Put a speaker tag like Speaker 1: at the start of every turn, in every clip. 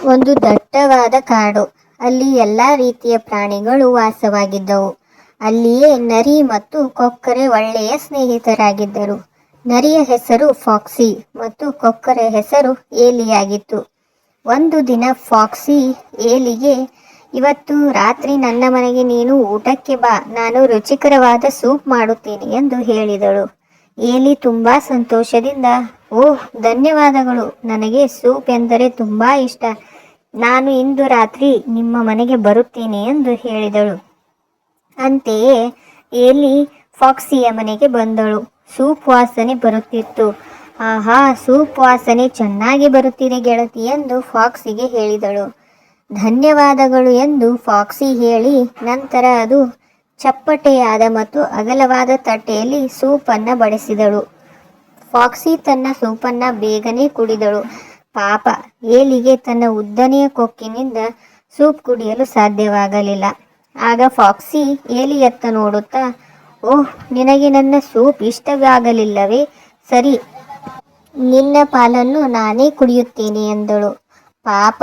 Speaker 1: ಒಂದು ದಟ್ಟವಾದ ಕಾಡು. ಅಲ್ಲಿ ಎಲ್ಲ ರೀತಿಯ ಪ್ರಾಣಿಗಳು ವಾಸವಾಗಿದ್ದವು. ಅಲ್ಲಿಯೇ ನರಿ ಮತ್ತು ಕೊಕ್ಕರೆ ಒಳ್ಳೆಯ ಸ್ನೇಹಿತರಾಗಿದ್ದರು. ನರಿಯ ಹೆಸರು ಫಾಕ್ಸಿ ಮತ್ತು ಕೊಕ್ಕರೆ ಹೆಸರು ಏಲಿಯಾಗಿತ್ತು. ಒಂದು ದಿನ ಫಾಕ್ಸಿ ಏಲಿಗೆ, ಇವತ್ತು ರಾತ್ರಿ ನನ್ನ ಮನೆಗೆ ನೀನು ಊಟಕ್ಕೆ ಬಾ, ನಾನು ರುಚಿಕರವಾದ ಸೂಪ್ ಮಾಡುತ್ತೇನೆ ಎಂದು ಹೇಳಿದಳು. ಏಲಿ ತುಂಬ ಸಂತೋಷದಿಂದ, ಓಹ್ ಧನ್ಯವಾದಗಳು, ನನಗೆ ಸೂಪ್ ಎಂದರೆ ತುಂಬ ಇಷ್ಟ, ನಾನು ಇಂದು ರಾತ್ರಿ ನಿಮ್ಮ ಮನೆಗೆ ಬರುತ್ತೇನೆ ಎಂದು ಹೇಳಿದಳು. ಅಂತೆಯೇ ಏಲಿ ಫಾಕ್ಸಿಯ ಮನೆಗೆ ಬಂದಳು. ಸೂಪ್ ವಾಸನೆ ಬರುತ್ತಿತ್ತು. ಆಹಾ, ಸೂಪ್ ವಾಸನೆ ಚೆನ್ನಾಗಿ ಬರುತ್ತಿದೆ ಗೆಳತಿ ಎಂದು ಫಾಕ್ಸಿಗೆ ಹೇಳಿದಳು. ಧನ್ಯವಾದಗಳು ಎಂದು ಫಾಕ್ಸಿ ಹೇಳಿ ನಂತರ ಅದು ಚಪ್ಪಟೆಯಾದ ಮತ್ತು ಅಗಲವಾದ ತಟ್ಟೆಯಲ್ಲಿ ಸೂಪನ್ನು ಬಡಿಸಿದಳು. ಫಾಕ್ಸಿ ತನ್ನ ಸೂಪನ್ನು ಬೇಗನೆ ಕುಡಿದಳು. ಪಾಪ ಏಲಿಗೆ ತನ್ನ ಉದ್ದನೆಯ ಕೊಕ್ಕಿನಿಂದ ಸೂಪ್ ಕುಡಿಯಲು ಸಾಧ್ಯವಾಗಲಿಲ್ಲ. ಆಗ ಫಾಕ್ಸಿ ಏಲಿಯತ್ತ ನೋಡುತ್ತಾ, ಓಹ್, ನಿನಗೆ ನನ್ನ ಸೂಪ್ ಇಷ್ಟವಾಗಲಿಲ್ಲವೇ? ಸರಿ, ನಿನ್ನ ಪಾಲನ್ನು ನಾನೇ ಕುಡಿಯುತ್ತೇನೆ ಎಂದಳು. ಪಾಪ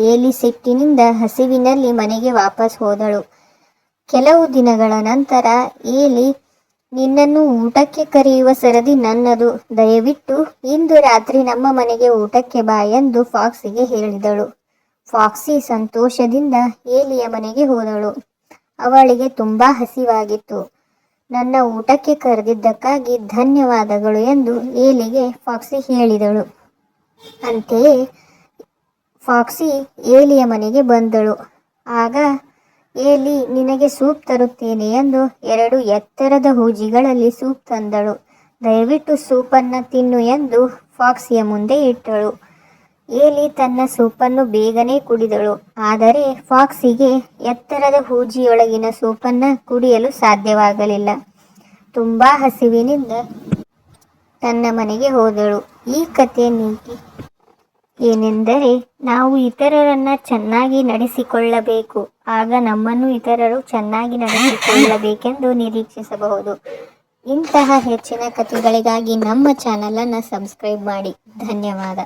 Speaker 1: ಏಲಿ ಸಿಟ್ಟಿನಿಂದ ಹಸಿವಿನಲ್ಲಿ ಮನೆಗೆ ವಾಪಸ್ ಹೋದಳು. ಕೆಲವು ದಿನಗಳ ನಂತರ ಏಲಿ, ನಿನ್ನನ್ನು ಊಟಕ್ಕೆ ಕರೆಯುವ ಸರದಿ ನನ್ನದು, ದಯವಿಟ್ಟು ಇಂದು ರಾತ್ರಿ ನಮ್ಮ ಮನೆಗೆ ಊಟಕ್ಕೆ ಬಾ ಎಂದು ಫಾಕ್ಸಿಗೆ ಹೇಳಿದಳು. ಫಾಕ್ಸಿ ಸಂತೋಷದಿಂದ ಏಲಿಯ ಮನೆಗೆ ಹೋದಳು. ಅವಳಿಗೆ ತುಂಬ ಹಸಿವಾಗಿತ್ತು. ನನ್ನ ಊಟಕ್ಕೆ ಕರೆದಿದ್ದಕ್ಕಾಗಿ ಧನ್ಯವಾದಗಳು ಎಂದು ಏಲಿಗೆ ಫಾಕ್ಸಿ ಹೇಳಿದಳು. ಅಂತೆಯೇ ಫಾಕ್ಸಿ ಏಲಿಯ ಮನೆಗೆ ಬಂದಳು. ಆಗ ಏಲಿ ನಿನಗೆ ಸೂಪ್ ತರುತ್ತೇನೆ ಎಂದು 2 ಎತ್ತರದ ಹೂಜಿಗಳಲ್ಲಿ ಸೂಪ್ ತಂದಳು. ದಯವಿಟ್ಟು ಸೂಪನ್ನು ತಿನ್ನು ಎಂದು ಫಾಕ್ಸಿಯ ಮುಂದೆ ಇಟ್ಟಳು. ಏಲಿ ತನ್ನ ಸೂಪನ್ನು ಬೇಗನೆ ಕುಡಿದಳು. ಆದರೆ ಫಾಕ್ಸಿಗೆ ಎತ್ತರದ ಹೂಜಿಯೊಳಗಿನ ಸೂಪನ್ನು ಕುಡಿಯಲು ಸಾಧ್ಯವಾಗಲಿಲ್ಲ. ತುಂಬ ಹಸಿವಿನಿಂದ ತನ್ನ ಮನೆಗೆ ಹೋದಳು. ಈ ಕಥೆಯ ನೀತಿ ಏನೆಂದರೆ, ನಾವು ಇತರರನ್ನು ಚೆನ್ನಾಗಿ ನಡೆಸಿಕೊಳ್ಳಬೇಕು, ಆಗ ನಮ್ಮನ್ನು ಇತರರು ಚೆನ್ನಾಗಿ ನಡೆಸಿಕೊಳ್ಳಬೇಕೆಂದು ನಿರೀಕ್ಷಿಸಬಹುದು. ಇಂತಹ ಹೆಚ್ಚಿನ ಕಥೆಗಳಿಗಾಗಿ ನಮ್ಮ ಚಾನಲನ್ನು ಸಬ್ಸ್ಕ್ರೈಬ್ ಮಾಡಿ. ಧನ್ಯವಾದ.